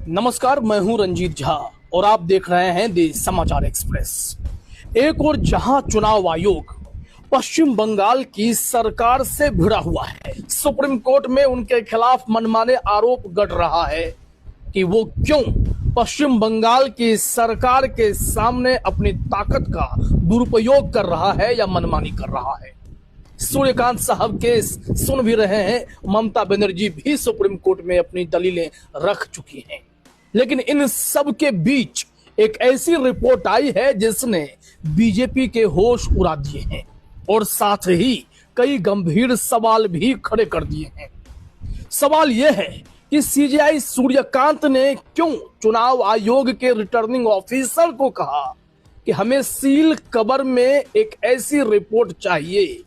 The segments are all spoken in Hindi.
नमस्कार, मैं हूं रंजीत झा और आप देख रहे हैं दी समाचार एक्सप्रेस। एक और जहां चुनाव आयोग पश्चिम बंगाल की सरकार से भिड़ा हुआ है, सुप्रीम कोर्ट में उनके खिलाफ मनमाने आरोप गढ़ रहा है कि वो क्यों पश्चिम बंगाल की सरकार के सामने अपनी ताकत का दुरुपयोग कर रहा है या मनमानी कर रहा है। सूर्यकांत साहब केस सुन भी रहे हैं, ममता बनर्जी भी सुप्रीम कोर्ट में अपनी दलीलें रख चुकी हैं। लेकिन इन सब के बीच एक ऐसी रिपोर्ट आई है जिसने बीजेपी के होश उड़ा दिए हैं और साथ ही कई गंभीर सवाल भी खड़े कर दिए हैं। सवाल यह है कि सीजेआई सूर्यकांत ने क्यों चुनाव आयोग के रिटर्निंग ऑफिसर को कहा कि हमें सील कवर में एक ऐसी रिपोर्ट चाहिए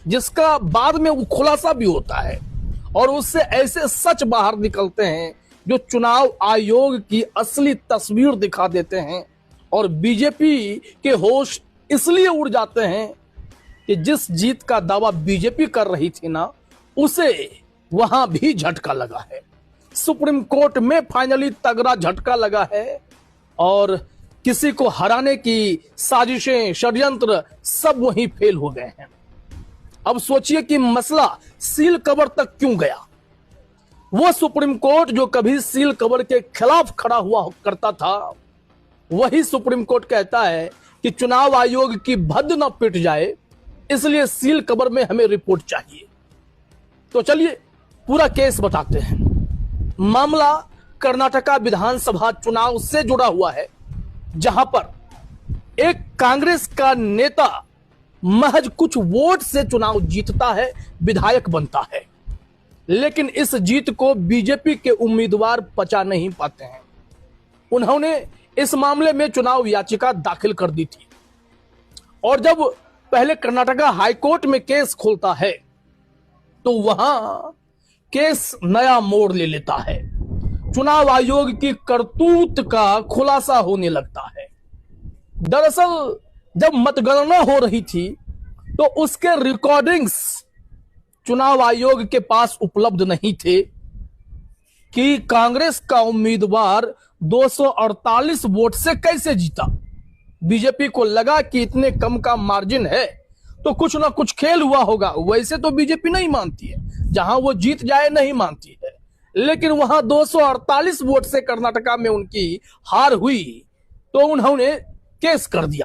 जिसका बाद में वो खुलासा भी होता है और उससे ऐसे सच बाहर निकलते हैं जो चुनाव आयोग की असली तस्वीर दिखा देते हैं। और बीजेपी के होश इसलिए उड़ जाते हैं कि जिस जीत का दावा बीजेपी कर रही थी ना, उसे वहां भी झटका लगा है। सुप्रीम कोर्ट में फाइनली तगड़ा झटका लगा है और किसी को हराने की साजिशें, षड्यंत्र सब वहीं फेल हो गए हैं। अब सोचिए कि मसला सील कवर तक क्यों गया। वो सुप्रीम कोर्ट जो कभी सील कवर के खिलाफ खड़ा हुआ करता था, वही सुप्रीम कोर्ट कहता है कि चुनाव आयोग की भद्द न पिट जाए, इसलिए सील कवर में हमें रिपोर्ट चाहिए। तो चलिए पूरा केस बताते हैं। मामला कर्नाटका विधानसभा चुनाव से जुड़ा हुआ है, जहां पर एक कांग्रेस का नेता महज कुछ वोट से चुनाव जीतता है, विधायक बनता है। लेकिन इस जीत को बीजेपी के उम्मीदवार पचा नहीं पाते हैं। उन्होंने इस मामले में चुनाव याचिका दाखिल कर दी थी और जब पहले कर्नाटका हाईकोर्ट में केस खोलता है तो वहां केस नया मोड़ ले लेता है। चुनाव आयोग की करतूत का खुलासा होने लगता है। दरअसल जब मतगणना हो रही थी तो उसके रिकॉर्डिंग्स चुनाव आयोग के पास उपलब्ध नहीं थे कि कांग्रेस का उम्मीदवार 248 वोट से कैसे जीता। बीजेपी को लगा कि इतने कम का मार्जिन है तो कुछ ना कुछ खेल हुआ होगा। वैसे तो बीजेपी नहीं मानती है, जहां वो जीत जाए नहीं मानती है, लेकिन वहां 248 वोट से कर्नाटका में उनकी हार हुई तो उन्होंने केस कर दिया।